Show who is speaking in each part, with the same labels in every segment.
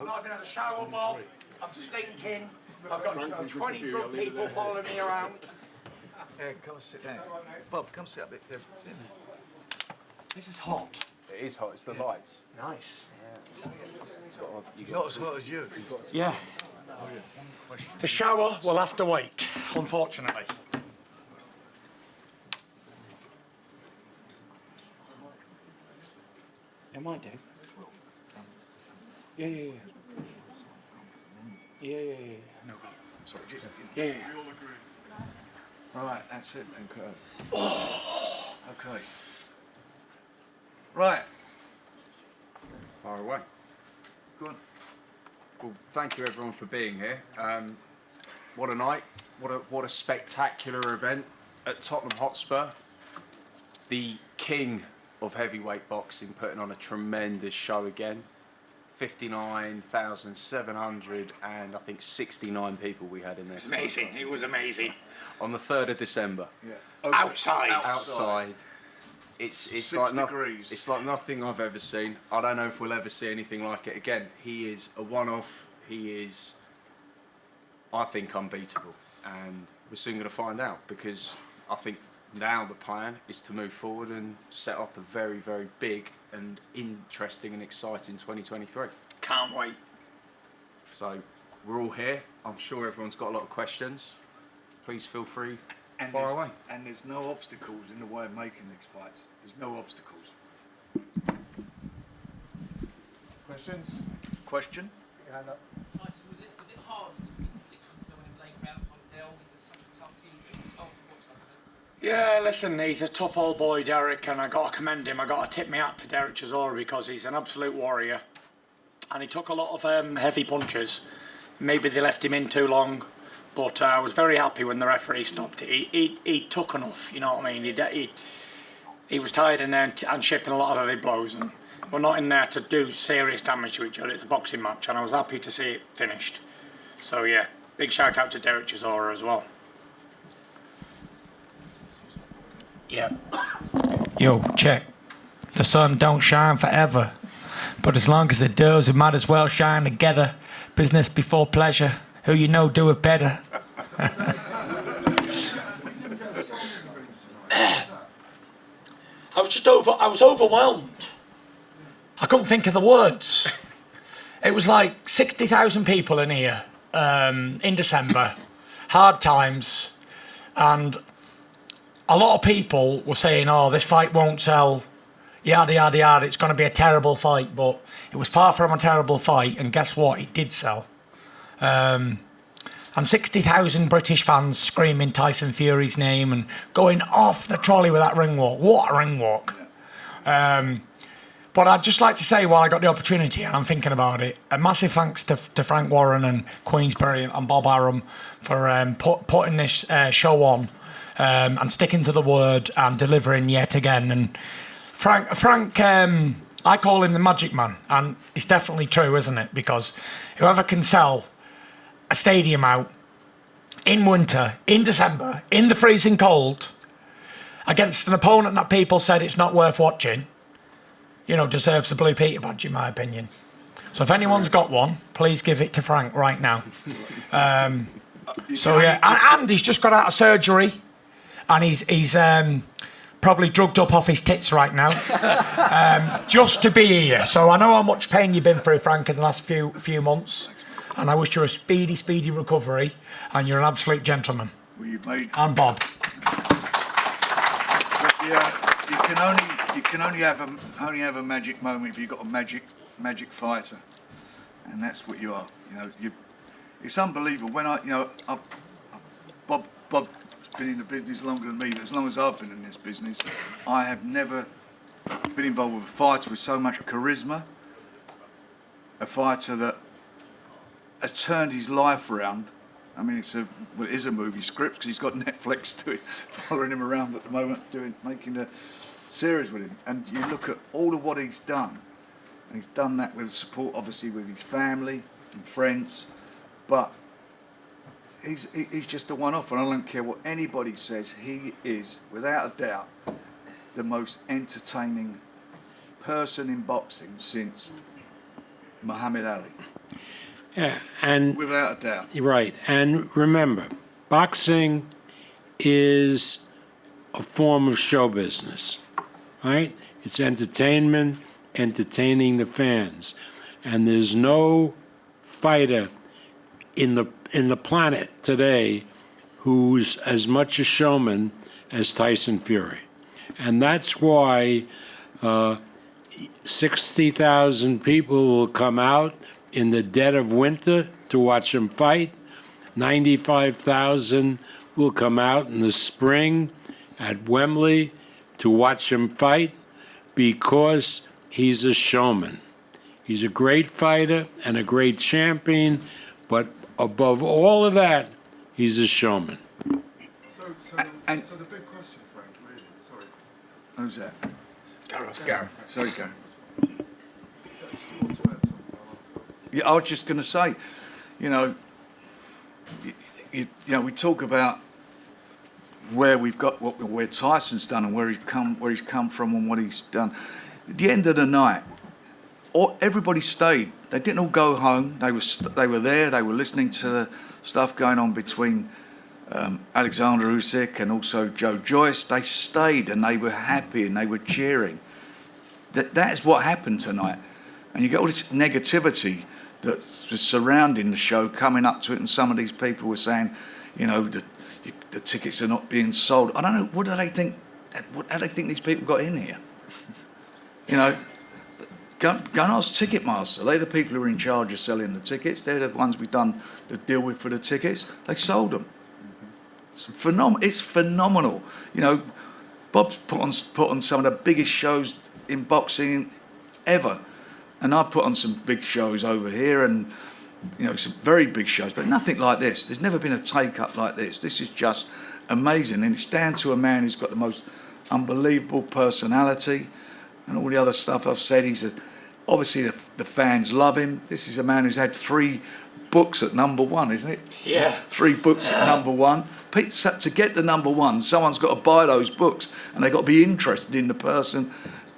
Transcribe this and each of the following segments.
Speaker 1: I've not even had a shower, Bob. I'm stinking. I've got 20 drunk people following me around.
Speaker 2: Come and sit down. Bob, come sit up there.
Speaker 1: This is hot.
Speaker 3: It is hot. It's the lights.
Speaker 1: Nice.
Speaker 2: Not as hot as you.
Speaker 1: Yeah. The shower will have to wait, unfortunately. It might do. Yeah. No.
Speaker 2: Sorry, just...
Speaker 1: Yeah.
Speaker 2: Right, that's it then, Kurt. Okay. Right.
Speaker 3: Far away.
Speaker 2: Go on.
Speaker 3: Well, thank you everyone for being here. What a night! What a spectacular event at Tottenham Hotspur. The king of heavyweight boxing putting on a tremendous show again. 59,700 and I think 69 people we had in there.
Speaker 1: It's amazing. It was amazing.
Speaker 3: On the 3rd of December.
Speaker 2: Yeah.
Speaker 3: Outside. It's
Speaker 2: 6
Speaker 3: like
Speaker 2: degrees.
Speaker 3: It's like nothing I've ever seen. I don't know if we'll ever see anything like it again. He is a one-off. He is, I think, unbeatable, and we're soon going to find out, because I think now the plan is to move forward and set up a very, very big and interesting and exciting 2023.
Speaker 1: Can't wait.
Speaker 3: So we're all here. I'm sure everyone's got a lot of questions. Please feel free.
Speaker 2: And
Speaker 3: far away.
Speaker 2: And there's no obstacles in the way of making these fights. There's no obstacles.
Speaker 3: Questions?
Speaker 2: Question?
Speaker 4: Tyson, was it hard inflicting someone in late rounds on Dell? Is it such a tough game? It's hard to watch that.
Speaker 1: Yeah, listen, he's a tough old boy, Derek, and I got to commend him. I got to tip my hat to Derek Chisora, because he's an absolute warrior, and he took a lot of heavy punches. Maybe they left him in too long, but I was very happy when the referee stopped it. He took enough, you know what I mean? He was tired and shipping a lot of heavy blows, and we're not in there to do serious damage to each other. It's a boxing match, and I was happy to see it finished. So yeah, big shout out to Derek Chisora as well. Yeah. Yo, check. The sun don't shine forever, but as long as it does, it might as well shine together. Business before pleasure. Who you know do it better. I was overwhelmed. I couldn't think of the words. It was like 60,000 people in here in December. Hard times. And a lot of people were saying, oh, this fight won't sell. Yada, yada, yada. It's going to be a terrible fight. But it was far from a terrible fight. And guess what? It did sell. And 60,000 British fans screaming Tyson Fury's name and going off the trolley with that ring walk. What a ring walk. But I'd just like to say, while I got the opportunity and I'm thinking about it, a massive thanks to Frank Warren and Queensberry and Bob Arum for putting this show on and sticking to the word and delivering yet again. And Frank, I call him the magic man, and it's definitely true, isn't it? Because whoever can sell a stadium out in winter, in December, in the freezing cold, against an opponent that people said it's not worth watching, you know, deserves a Blue Peter badge, in my opinion. So if anyone's got one, please give it to Frank right now. So yeah, and he's just got out of surgery, and he's probably drugged up off his tits right now, just to be here. So I know how much pain you've been through, Frank, in the last few months, and I wish you a speedy recovery, and you're an absolute gentleman.
Speaker 2: Well, you've made...
Speaker 1: And Bob.
Speaker 2: Yeah, you can only have a magic moment if you've got a magic fighter, and that's what you are. You know, it's unbelievable. When Bob's been in the business longer than me, but as long as I've been in this business, I have never been involved with a fighter with so much charisma. A fighter that has turned his life around. I mean, it is a movie script, because he's got Netflix following him around at the moment, making a series with him. And you look at all of what he's done, and he's done that with support, obviously, with his family and friends. But he's just a one-off, and I don't care what anybody says. He is, without a doubt, the most entertaining person in boxing since Muhammad Ali.
Speaker 5: Yeah, and
Speaker 2: without a doubt.
Speaker 5: right. And remember, boxing is a form of show business, right? It's entertainment, entertaining the fans, and there's no fighter in the planet today who's as much a showman as Tyson Fury, and that's why 60,000 people will come out in the dead of winter to watch him fight. 95,000 will come out in the spring at Wembley to watch him fight because he's a showman. He's a great fighter and a great champion, but above all of that, he's a showman.
Speaker 6: So the big question, Frank, really, sorry.
Speaker 2: Who's that?
Speaker 1: Gareth.
Speaker 2: Sorry, Gary.
Speaker 6: You want to add something?
Speaker 2: Yeah, I was just going to say, you know, we talk about where we've got where Tyson's done and where he's come from and what he's done. At the end of the night, everybody stayed. They didn't all go home. They were there. They were listening to the stuff going on between Oleksandr Usyk and also Joe Joyce. They stayed and they were happy and they were cheering. That is what happened tonight. And you get all this negativity that's just surrounding the show, coming up to it, and some of these people were saying, you know, the tickets are not being sold. I don't know, what do they think? How do they think these people got in here? You know, go and ask Ticketmaster. They're the people who are in charge of selling the tickets. They're the ones we've done the deal with for the tickets. They sold them. It's phenomenal. You know, Bob's put on some of the biggest shows in boxing ever. And I put on some big shows over here and, you know, some very big shows, but nothing like this. There's never been a take-up like this. This is just amazing. And it's down to a man who's got the most unbelievable personality and all the other stuff I've said. Obviously, the fans love him. This is a man who's had 3 books at #1, isn't it?
Speaker 1: Yeah.
Speaker 2: 3 books at #1. To get to #1, someone's got to buy those books, and they've got to be interested in the person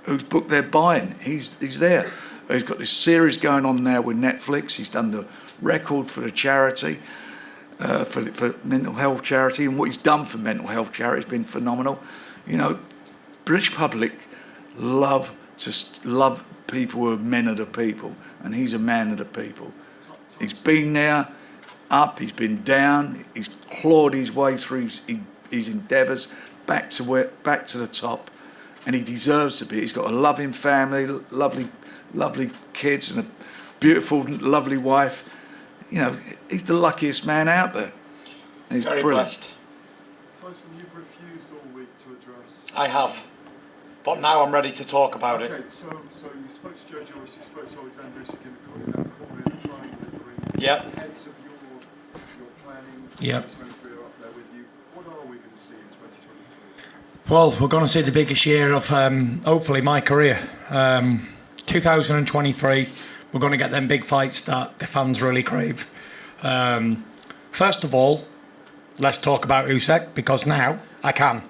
Speaker 2: whose book they're buying. He's there. He's got this series going on now with Netflix. He's done the record for the charity, for mental health charity, and what he's done for mental health charity has been phenomenal. You know, British public love people who are men of the people, and he's a man of the people. He's been there, up, he's been down, he's clawed his way through his endeavours back to the top, and he deserves to be. He's got a loving family, lovely kids, and a beautiful, lovely wife. You know, he's the luckiest man out there. And he's
Speaker 1: Very
Speaker 2: brilliant.
Speaker 1: blessed.
Speaker 6: Tyson, you've refused all week to address...
Speaker 1: I have. But now I'm ready to talk about
Speaker 6: Okay,
Speaker 1: it.
Speaker 6: so you spoke to Joe Joyce, you spoke to Oleksandr Usyk in the corner in the triangle in the ring.
Speaker 1: Yep.
Speaker 6: The heads of your planning for
Speaker 1: Yep.
Speaker 6: 2023 are up there with you. What are we going to see in 2023?
Speaker 1: Well, we're going to see the biggest year of, hopefully, my career. 2023, we're going to get them big fights that the fans really crave. First of all, let's talk about Usyk, because now I can.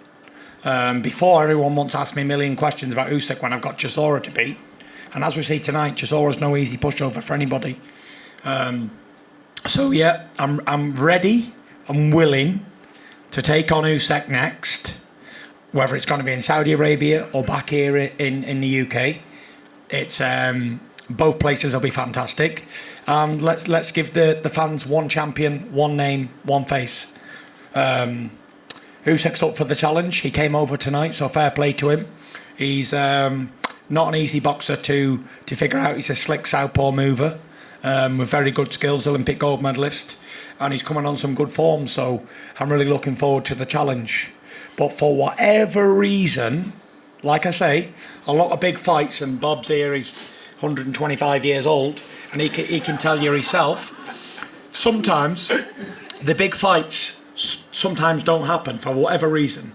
Speaker 1: Before, everyone wants to ask me a million questions about Usyk when I've got Chisora to beat. And as we see tonight, Chisora's no easy pushover for anybody. So yeah, I'm ready, I'm willing to take on Usyk next, whether it's going to be in Saudi Arabia or back here in the UK. It's both places will be fantastic, and let's give the fans one champion, one name, one face. Usyk's up for the challenge. He came over tonight, so fair play to him. He's not an easy boxer to figure out. He's a slick southpaw mover with very good skills, Olympic gold medalist, and he's coming on some good form. So I'm really looking forward to the challenge. But for whatever reason, like I say, a lot of big fights, and Bob's here, he's 125 years old, and he can tell you himself, sometimes the big fights sometimes don't happen for whatever reason.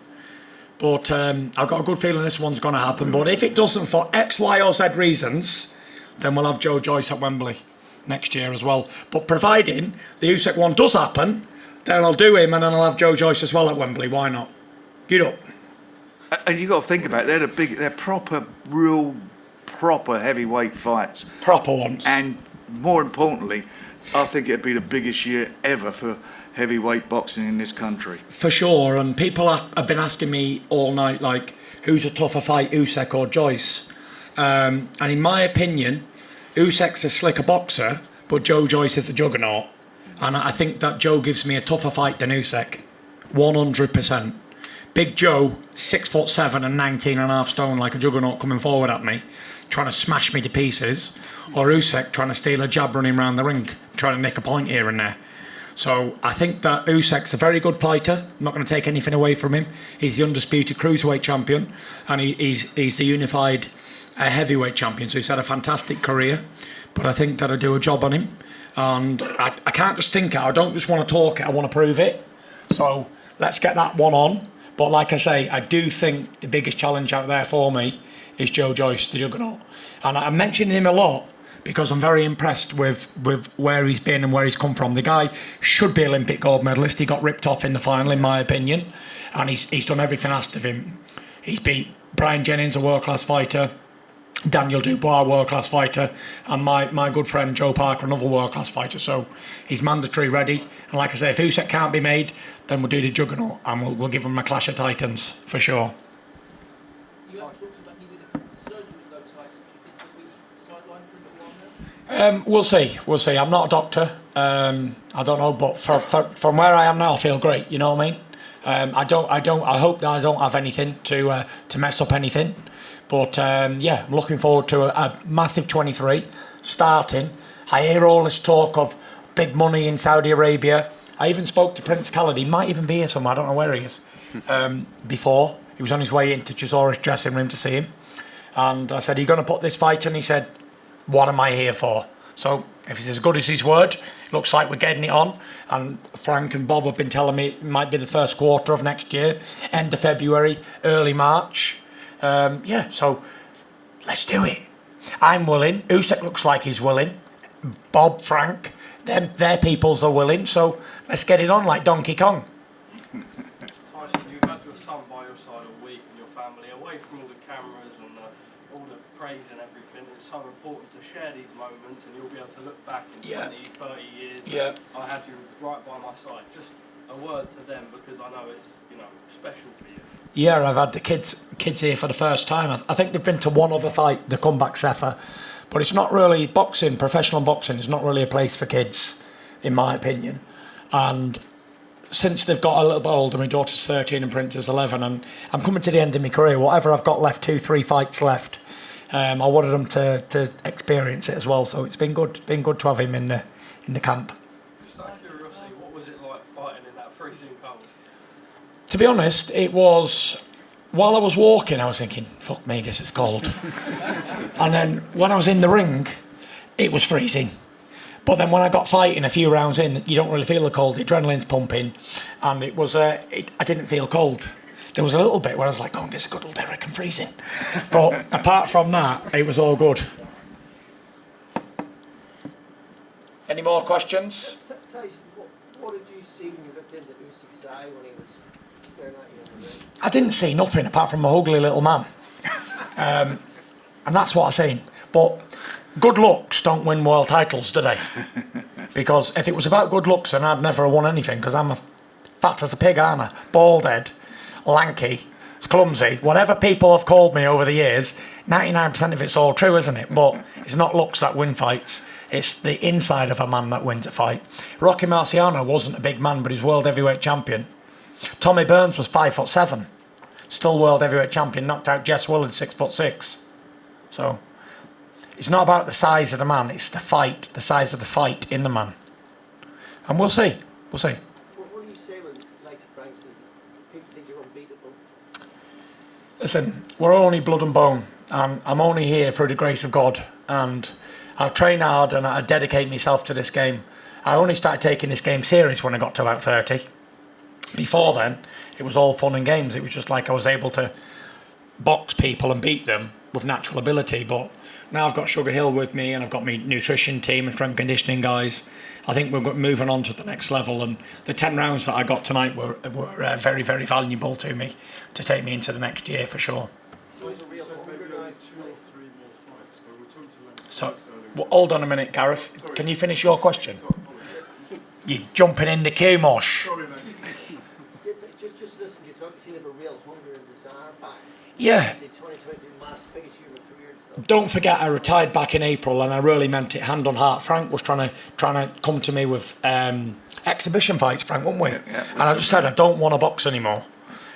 Speaker 1: But I've got a good feeling this one's going to happen. But if it doesn't for X, Y or Z reasons, then we'll have Joe Joyce at Wembley next year as well. But providing the Usyk one does happen, then I'll do him, and then I'll have Joe Joyce as well at Wembley. Why not? Get up.
Speaker 2: And you got to think about it. They're proper heavyweight fights.
Speaker 1: Proper ones.
Speaker 2: And more importantly, I think it'd be the biggest year ever for heavyweight boxing in this country.
Speaker 1: For sure, and people have been asking me all night, like, who's a tougher fight, Usyk or Joyce? And in my opinion, Usyk's a slicker boxer, but Joe Joyce is a juggernaut. And I think that Joe gives me a tougher fight than Usyk, 100%. Big Joe, 6'7" and 19.5 stone, like a juggernaut coming forward at me, trying to smash me to pieces, or Usyk trying to steal a jab running around the ring, trying to nick a point here and there. So I think that Usyk's a very good fighter. I'm not going to take anything away from him. He's the undisputed cruiserweight champion, and he's the unified heavyweight champion. So he's had a fantastic career. But I think that I do a job on him, and I can't just think it. I don't just want to talk it. I want to prove it. So let's get that one on. But like I say, I do think the biggest challenge out there for me is Joe Joyce, the juggernaut. And I'm mentioning him a lot because I'm very impressed with where he's been and where he's come from. The guy should be Olympic gold medalist. He got ripped off in the final, in my opinion. And he's done everything asked of him. He's beat Brian Jennings, a world-class fighter, Daniel Dubois, world-class fighter, and my good friend Joe Parker, another world-class fighter. So he's mandatory ready. And like I say, if Usyk can't be made, then we'll do the juggernaut and we'll give him a clash of titans for sure.
Speaker 4: You haven't talked about needing surgeries though, Tyson. Do you think you'll be sidelined for a little while now?
Speaker 1: We'll see. I'm not a doctor. I don't know, but from where I am now, I feel great. You know what I mean? I hope that I don't have anything to mess up anything. But yeah, I'm looking forward to a massive 23 starting. I hear all this talk of big money in Saudi Arabia. I even spoke to Prince Khalid. He might even be here somewhere. I don't know where he is. Before he was on his way into Chisora's dressing room to see him, and I said, "Are you going to put this fight?" And he said, "What am I here for?" So if he's as good as his word, it looks like we're getting it on. And Frank and Bob have been telling me it might be the first quarter of next year, end of February, early March. Yeah, so let's do it. I'm willing. Usyk looks like he's willing. Bob, Frank, their peoples are willing. So let's get it on like Donkey Kong.
Speaker 7: Tyson, you've had your son by your side all week and your family, away from all the cameras and all the praise and everything. It's so important to share these moments, and you'll be able to look back in 20, 30 years.
Speaker 1: Yeah.
Speaker 7: I had you right by my side. Just a word to them, because I know it's special for you.
Speaker 1: Yeah, I've had the kids here for the first time. I think they've been to one other fight, the comeback Sefer, but it's not really boxing. Professional boxing is not really a place for kids, in my opinion. And since they've got a little bit older, my daughter's 13 and Prince is 11, and I'm coming to the end of my career. Whatever I've got left, 2-3 fights left, I wanted them to experience it as well. So it's been good. It's been good to have him in the camp.
Speaker 7: Just out of curiosity, what was it like fighting in that freezing cold?
Speaker 1: To be honest, it was, while I was walking, I was thinking, fuck me, this is cold. And then when I was in the ring, it was freezing. But then when I got fighting a few rounds in, you don't really feel the cold, the adrenaline's pumping, and it was, I didn't feel cold. There was a little bit where I was like, oh, this is good old Derek, I'm freezing. But apart from that, it was all good. Any more questions?
Speaker 8: Tyson, what did you see when you looked into Usyk's eye when he was staring at you in the ring?
Speaker 1: I didn't see nothing apart from a ugly little man. And that's what I seen. But good looks don't win world titles, do they? Because if it was about good looks, then I'd never have won anything, because I'm fat as a pig, aren't I? Bald head, lanky, clumsy. Whatever people have called me over the years, 99% of it's all true, isn't it? But it's not looks that win fights. It's the inside of a man that wins a fight. Rocky Marciano wasn't a big man, but he's world heavyweight champion. Tommy Burns was 5'7", still world heavyweight champion, knocked out Jess Willard 6'6". So it's not about the size of the man, it's the fight, the size of the fight in the man. And we'll see.
Speaker 8: What do you say when likes of Frank said people think you're unbeatable?
Speaker 1: Listen, we're only blood and bone, and I'm only here through the grace of God, and I train hard and I dedicate myself to this game. I only started taking this game serious when I got to about 30. Before then, it was all fun and games. It was just like I was able to box people and beat them with natural ability. But now I've got Sugar Hill with me, and I've got my nutrition team and strength conditioning guys. I think we're moving on to the next level. And the 10 rounds that I got tonight were very, very valuable to me to take me into the next year for sure.
Speaker 8: seen a real hunger
Speaker 6: maybe
Speaker 8: now.
Speaker 6: only 2 or 3 more fights, but we're talking to Lennox
Speaker 1: So,
Speaker 6: earlier.
Speaker 1: well, hold on a minute, Gareth. Can you finish your question? You're jumping in the queue, Mosh.
Speaker 6: Sorry, mate.
Speaker 8: Just listen to you talk. You seem to have a real hunger and desire back.
Speaker 1: Yeah.
Speaker 8: 2020 massive biggest year of your career and stuff.
Speaker 1: Don't forget, I retired back in April, and I really meant it hand on heart. Frank was trying to come to me with exhibition fights, Frank, wasn't we? And I just said I don't want to box anymore.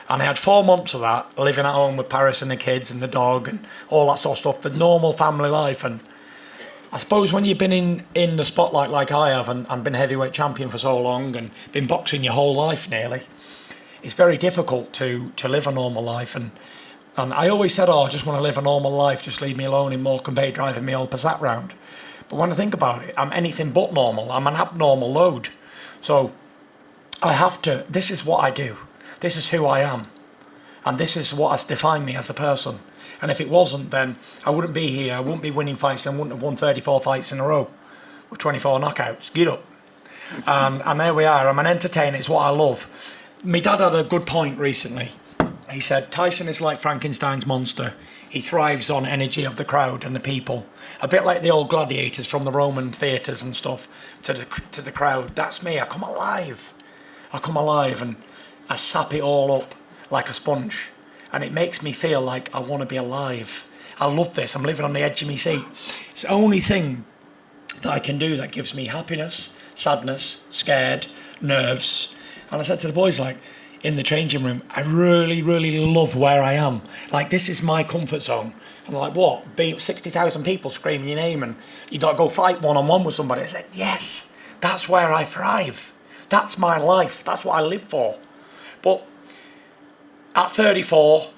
Speaker 1: And I had 4 months of that, living at home with Paris and the kids and the dog and all that sort of stuff, the normal family life. And I suppose when you've been in the spotlight like I have and been heavyweight champion for so long and been boxing your whole life nearly, it's very difficult to live a normal life. And I always said, I just want to live a normal life, just leave me alone in Morecambe Bay driving me old Passat round. But when I think about it, I'm anything but normal. I'm an abnormal load. So I have to, this is what I do. This is who I am. And this is what has defined me as a person. And if it wasn't, then I wouldn't be here. I wouldn't be winning fights. I wouldn't have won 34 fights in a row with 24 knockouts. Get up. And there we are. I'm an entertainer. It's what I love. My dad had a good point recently. He said, Tyson is like Frankenstein's monster. He thrives on energy of the crowd and the people. A bit like the old gladiators from the Roman theatres and stuff to the crowd. That's me. I come alive. And I sap it all up like a sponge. And it makes me feel like I want to be alive. I love this. I'm living on the edge of my seat. It's the only thing that I can do that gives me happiness, sadness, scared, nerves. And I said to the boys, like, in the changing room, I really, really love where I am. Like, this is my comfort zone. And they're like, what? Being 60,000 people screaming your name and you got to go fight one-on-one with somebody. I said, yes, that's where I thrive. That's my life. That's what I live for. But at 34,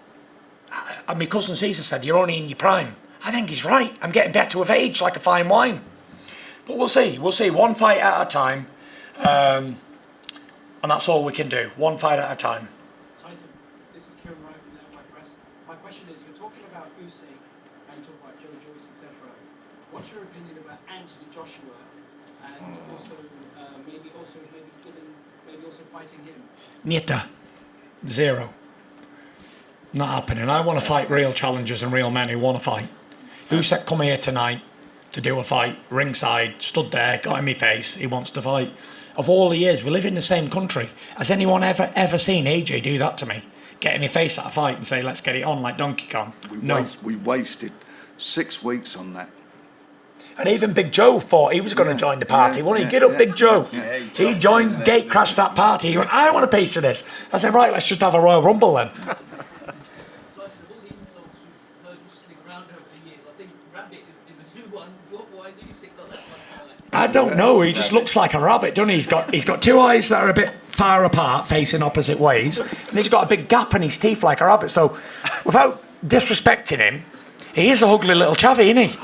Speaker 1: and my cousin Caesar said, you're only in your prime. I think he's right. I'm getting better with age, like a fine wine. But we'll see. We'll see. One fight at a time. And that's all we can do. One fight at a time.
Speaker 4: Tyson, this is Kieran Wright from the Outright Press. My question is, you're talking about Usyk and you talk about Joe Joyce, etc. What's your opinion about Anthony Joshua and also maybe also fighting him?
Speaker 1: Nieta. Zero. Not happening. I want to fight real challengers and real men who want to fight. Usyk come here tonight to do a fight, ringside, stood there, got in my face, he wants to fight. Of all the years, we live in the same country. Has anyone ever seen AJ do that to me? Get in my face at a fight and say, let's get it on like Donkey Kong?
Speaker 2: We wasted 6 weeks on that.
Speaker 1: And even Big Joe thought he was going to join the party, wasn't he? Get up, Big Joe.
Speaker 2: Yeah.
Speaker 1: He joined, gate crashed that party. He went, I want a piece of this. I said, right, let's just have a Royal Rumble then.
Speaker 4: So I said, of all the insults we've heard wrestling around over the years, I think Rabbit is a new one. Why is Usyk got that one?
Speaker 1: I don't know. He just looks like a rabbit, doesn't he? He's got two eyes that are a bit far apart, facing opposite ways, and he's got a big gap in his teeth like a rabbit. So, without disrespecting him, he is a ugly little chavvy, isn't he?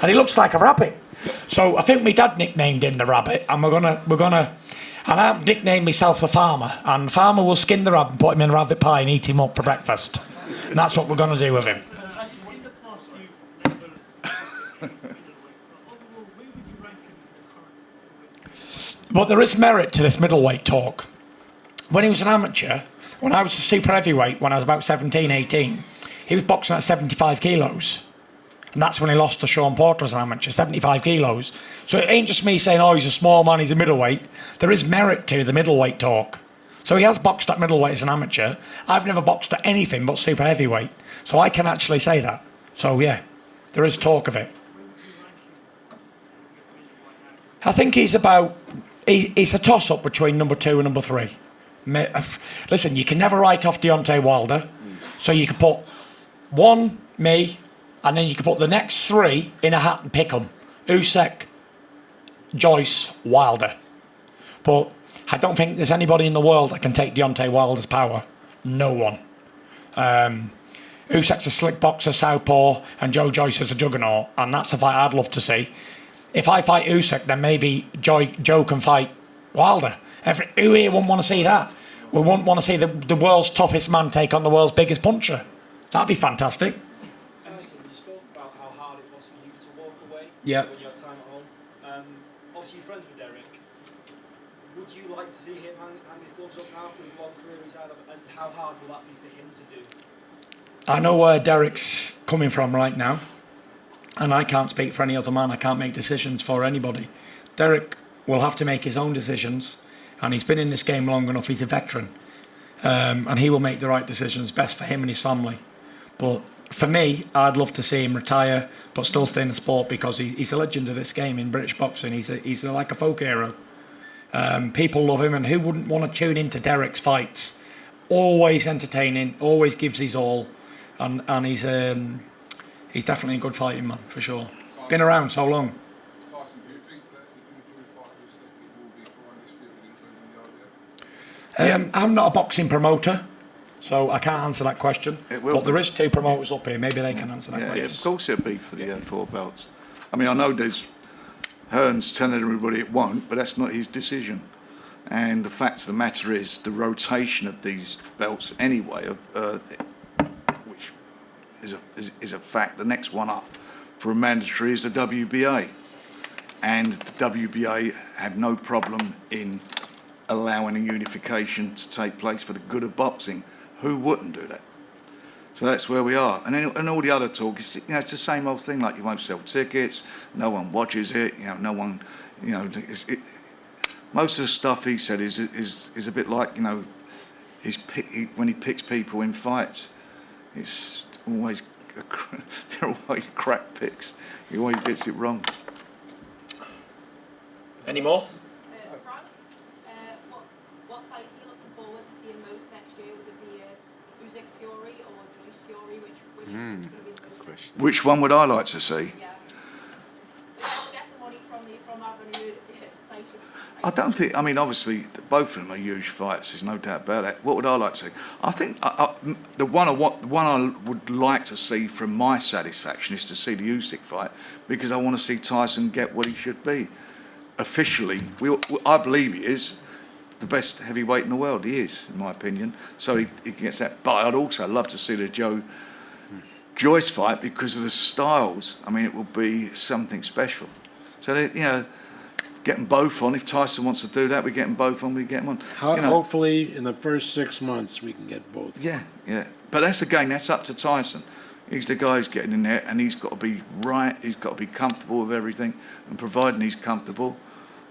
Speaker 1: And he looks like a rabbit. So I think my dad nicknamed him the rabbit, and we're gonna. And I nicknamed myself the farmer, and the farmer will skin the rabbit and put him in a rabbit pie and eat him up for breakfast. And that's what we're gonna do with him.
Speaker 4: Tyson, what in the past
Speaker 1: But there is merit to this middleweight talk. When he was an amateur, when I was a super heavyweight, when I was about 17, 18, he was boxing at 75 kilos. And that's when he lost to Sean Porter as an amateur, 75 kilos. So it ain't just me saying, oh, he's a small man, he's a middleweight. There is merit to the middleweight talk. So he has boxed at middleweight as an amateur. I've never boxed at anything but super heavyweight. So I can actually say that. So yeah, there is talk of it. I think he's about... He's a toss-up between number 2 and number 3. Listen, you can never write off Deontay Wilder. So you can put 1, me, and then you can put the next 3 in a hat and pick them. Usyk, Joyce, Wilder. But I don't think there's anybody in the world that can take Deontay Wilder's power. No one. Usyk's a slick boxer, southpaw, and Joe Joyce is a juggernaut. And that's a fight I'd love to see. If I fight Usyk, then maybe Joe can fight Wilder. Who here wouldn't want to see that? We wouldn't want to see the world's toughest man take on the world's biggest puncher. That'd be fantastic.
Speaker 4: Tyson, you spoke about how hard it was for you to walk away
Speaker 1: Yeah.
Speaker 4: when you had time at home. Obviously, you're friends with Derek. Would you like to see him hang his gloves up now for the long career he's had, and how hard will that be for him to do?
Speaker 1: I know where Derek's coming from right now, and I can't speak for any other man. I can't make decisions for anybody. Derek will have to make his own decisions, and he's been in this game long enough. He's a veteran, and he will make the right decisions, best for him and his family. But for me, I'd love to see him retire, but still stay in the sport, because he's a legend of this game in British boxing. He's like a folk hero. People love him, and who wouldn't want to tune into Derek's fights? Always entertaining, always gives his all, and he's definitely a good fighting man for sure. Been around so long.
Speaker 6: Tyson, do you think that if you do fight Usyk, it will be for Undisputed, including the IBF?
Speaker 1: I'm not a boxing promoter, so I can't answer that question.
Speaker 2: It will
Speaker 1: But
Speaker 2: be.
Speaker 1: there is 2 promoters up here. Maybe they can answer that
Speaker 2: Yeah,
Speaker 1: question.
Speaker 2: of course it'll be for the 4 belts. I mean, I know there's Hearn's telling everybody it won't, but that's not his decision. And the fact of the matter is, the rotation of these belts anyway, which is a fact. The next one up for a mandatory is the WBA, and the WBA have no problem in allowing a unification to take place for the good of boxing. Who wouldn't do that? So that's where we are. And then, and all the other talk is, it's the same old thing. Like, you won't sell tickets, no one watches it. No one, most of the stuff he said is a bit like, when he picks people in fights, it's always they're always crap picks. He always gets it wrong.
Speaker 1: Any more?
Speaker 9: Frank, what fight are you looking forward to seeing most next year? Would it be Usyk Fury or Joyce Fury? Which is going to be the most question?
Speaker 2: Which one would I like to see?
Speaker 9: Yeah. We'll get the money from having Tyson.
Speaker 2: I don't think. I mean, obviously, both of them are huge fights. There's no doubt about that. What would I like to see? I think the one I would like to see, from my satisfaction, is to see the Usyk fight, because I want to see Tyson get what he should be. Officially, I believe he is the best heavyweight in the world. He is, in my opinion. So he gets that. But I'd also love to see the Joe Joyce fight, because of the styles. I mean, it will be something special. So get them both on. If Tyson wants to do that, we get them both on. We get them on.
Speaker 5: Hopefully, in the first 6 months, we can get both.
Speaker 2: Yeah. But that's up to Tyson. He's the guy who's getting in there, and he's got to be right. He's got to be comfortable with everything, and providing he's comfortable,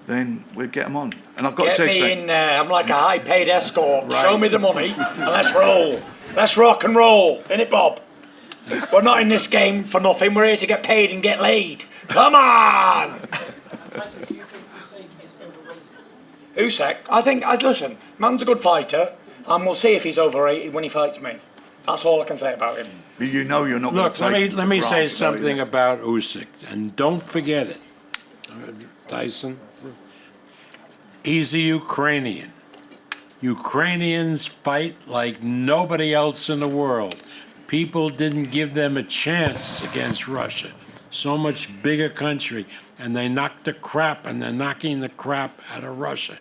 Speaker 2: then we'll get him on. And I've got
Speaker 1: Get
Speaker 2: to tell you
Speaker 1: me
Speaker 2: something.
Speaker 1: in there. I'm like a high-paid escort. Right. Show me the money, and let's roll. Let's rock and roll, innit, Bob? We're not in this game for nothing. We're here to get paid and get laid. Come on!
Speaker 4: Tyson, do you think Usyk is overrated?
Speaker 1: Usyk, I think, listen, man's a good fighter, and we'll see if he's overrated when he fights me. That's all I can say about him.
Speaker 2: But you're not going
Speaker 5: Look,
Speaker 2: to take
Speaker 5: let me
Speaker 2: for
Speaker 5: say
Speaker 2: granted,
Speaker 5: something
Speaker 2: are you?
Speaker 5: about Usyk, and don't forget it, Tyson. He's a Ukrainian. Ukrainians fight like nobody else in the world. People didn't give them a chance against Russia. So much bigger country, and they knocked the crap, and they're knocking the crap out of Russia.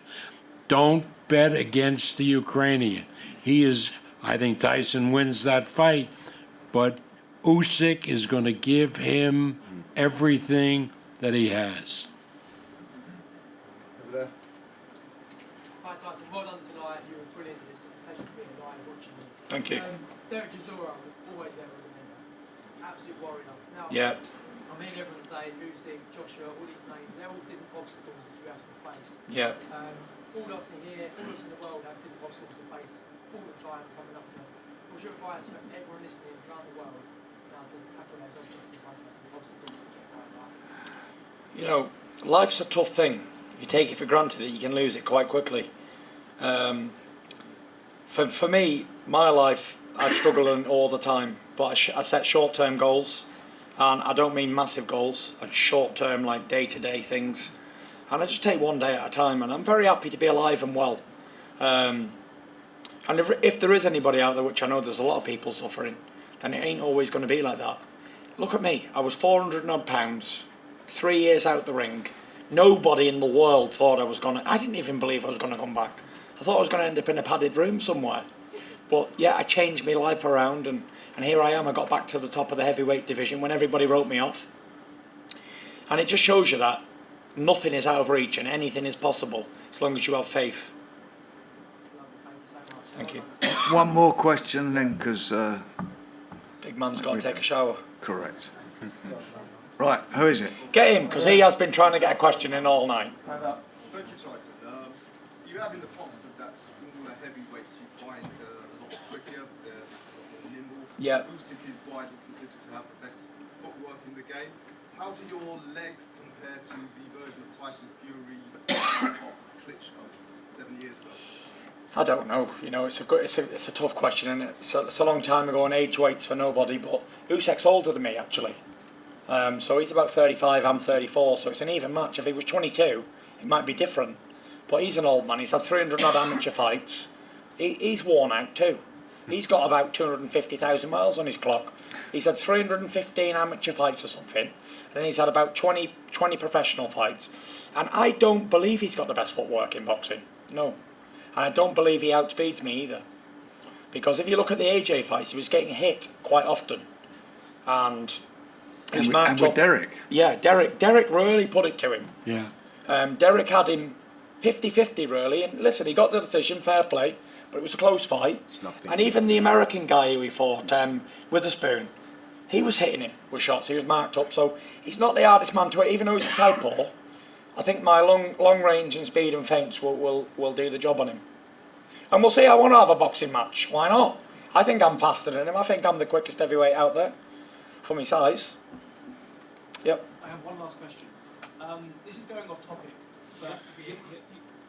Speaker 5: Don't bet against the Ukrainian. I think Tyson wins that fight, but Usyk is going to give him everything that he has.
Speaker 6: Over there.
Speaker 4: Hi Tyson, well done tonight. You were brilliant. It's a pleasure to be alive watching you.
Speaker 1: Thank you.
Speaker 4: Derek Chisora was always there, wasn't he? Absolute warrior. Now,
Speaker 1: Yeah.
Speaker 4: I'm hearing everyone say Usyk, Joshua, all these names, they're all different obstacles that you have to face.
Speaker 1: Yeah.
Speaker 4: All of us in here, all of us in the world have different obstacles to face all the time coming up to us. What's your advice for everyone listening around the world now to tackle those objects in front of us and the obstacles to get right life?
Speaker 1: Life's a tough thing. If you take it for granted, you can lose it quite quickly. For me, my life, I struggle in all the time, but I set short-term goals, and I don't mean massive goals, and short-term, like day-to-day things, and I just take one day at a time, and I'm very happy to be alive and well. And if there is anybody out there, which I know there's a lot of people suffering, then it ain't always going to be like that. Look at me. I was 400 and odd pounds, 3 years out the ring. Nobody in the world thought I was going to... I didn't even believe I was going to come back. I thought I was going to end up in a padded room somewhere. But yeah, I changed my life around, and here I am. I got back to the top of the heavyweight division when everybody wrote me off. And it just shows you that nothing is out of reach and anything is possible as long as you have faith.
Speaker 4: It's lovely, thank you so much.
Speaker 1: Thank you.
Speaker 2: One more question then, because
Speaker 1: Big man's got to take a shower.
Speaker 2: Correct. Right, who is it?
Speaker 1: Get him, because he has been trying to get a question in all night.
Speaker 10: Thank you, Tyson. You have in the past said that smaller heavyweights you find a lot trickier, they're a lot more nimble.
Speaker 1: Yeah.
Speaker 10: Usyk is widely considered to have the best footwork in the game. How do your legs compare to the version of Tyson Fury Klitschko 7 years ago?
Speaker 1: I don't know. You know, it's a tough question, and it's a long time ago, and age waits for nobody. But Usyk's older than me, actually. So he's about 35, I'm 34, so it's an even match. If he was 22, it might be different. But he's an old man. He's had 300 odd amateur fights. He's worn out too. He's got about 250,000 miles on his clock. He's had 315 amateur fights or something, and then he's had about 20 professional fights. And I don't believe he's got the best footwork in boxing. No. And I don't believe he outspeeds me either. Because if you look at the AJ fights, he was getting hit quite often. And
Speaker 2: with Derek.
Speaker 1: Yeah, Derek really put it to him.
Speaker 5: Yeah.
Speaker 1: Derek had him 50-50 really, and listen, he got the decision, fair play, but it was a close fight.
Speaker 3: It's nothing.
Speaker 1: And even the American guy who he fought, Witherspoon, he was hitting him with shots, he was marked up, so he's not the hardest man to hit, even though he's a southpaw. I think my long range and speed and feints will do the job on him. And we'll see, I want to have a boxing match, why not? I think I'm faster than him, I think I'm the quickest heavyweight out there, for my size. Yep.
Speaker 11: I have one last question. This is going off topic, but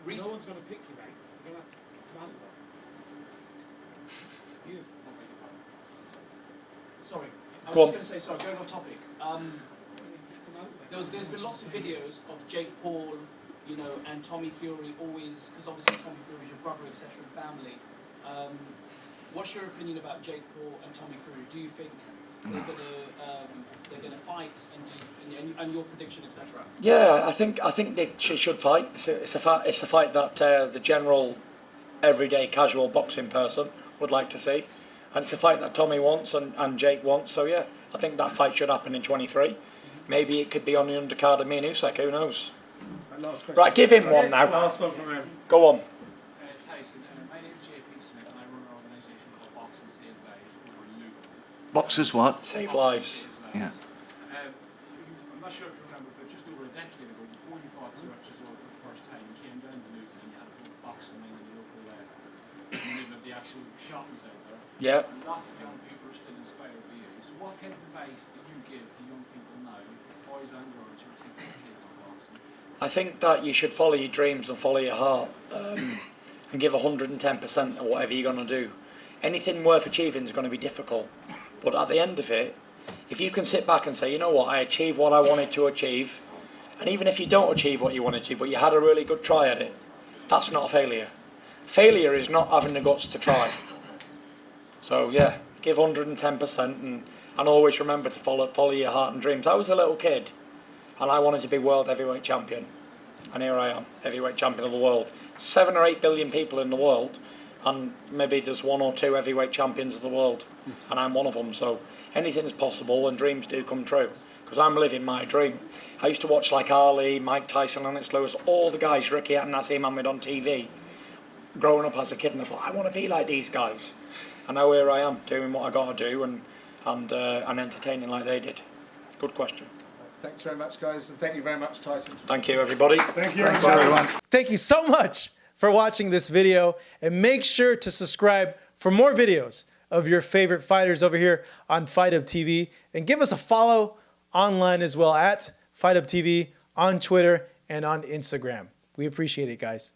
Speaker 5: No one's going to pick you, mate. You're going to have to come out.
Speaker 11: sorry, I
Speaker 1: Go
Speaker 11: was
Speaker 1: on.
Speaker 11: just going to say, sorry, going off topic. There's been lots of videos of Jake Paul, you know, and Tommy Fury always, because obviously Tommy Fury is your brother, etc., and family. What's your opinion about Jake Paul and Tommy Fury? Do you think they're gonna fight, and your prediction, etc.?
Speaker 1: Yeah, I think they should fight. It's a fight that the general, everyday, casual boxing person would like to see, and it's a fight that Tommy wants and Jake wants. So yeah, I think that fight should happen in 23. Maybe it could be on the undercard of me and Usyk. Who knows? Right, give him one now.
Speaker 5: Last one from him.
Speaker 1: Go on.
Speaker 12: Tyson, my name is JP Smith and I run an organisation called Boxing Save Lives over in Luton.
Speaker 2: Boxers what?
Speaker 1: Save lives.
Speaker 2: Yeah.
Speaker 12: I'm not sure if you remember, but just over a decade ago, before you fought Derek Chisora for the first time, you came down to Luton and you had a big boxing ring in the local in the middle of the actual shopping centre.
Speaker 1: Yeah.
Speaker 12: And lots of young people are still inspired by you. So what kind of advice do you give to young people now, boys and girls, who are thinking of taking on boxing?
Speaker 1: I think that you should follow your dreams and follow your heart, and give 110% of whatever you're going to do. Anything worth achieving is going to be difficult, but at the end of it, if you can sit back and say, you know what, I achieved what I wanted to achieve, and even if you don't achieve what you wanted to, but you had a really good try at it, that's not a failure. Failure is not having the guts to try. So yeah, give 110% and always remember to follow your heart and dreams. I was a little kid and I wanted to be world heavyweight champion, and here I am, heavyweight champion of the world. 7 or 8 billion people in the world, and maybe there's 1 or 2 heavyweight champions of the world, and I'm one of them. So anything's possible, and dreams do come true, because I'm living my dream. I used to watch like Ali, Mike Tyson, Lennox Lewis, all the guys, Ricky and Nassim Ahmed on TV, growing up as a kid, and I thought, I want to be like these guys. And now here I am, doing what I got to do, and entertaining like they did. Good question.
Speaker 13: Thanks very much, guys, and thank you very much, Tyson.
Speaker 1: Thank you, everybody.
Speaker 2: Thank you. Thanks, everyone.
Speaker 14: Thank you so much for watching this video, and make sure to subscribe for more videos of your favorite fighters over here on Fight Up TV, and give us a follow online as well at Fight Up TV on Twitter and on Instagram. We appreciate it, guys.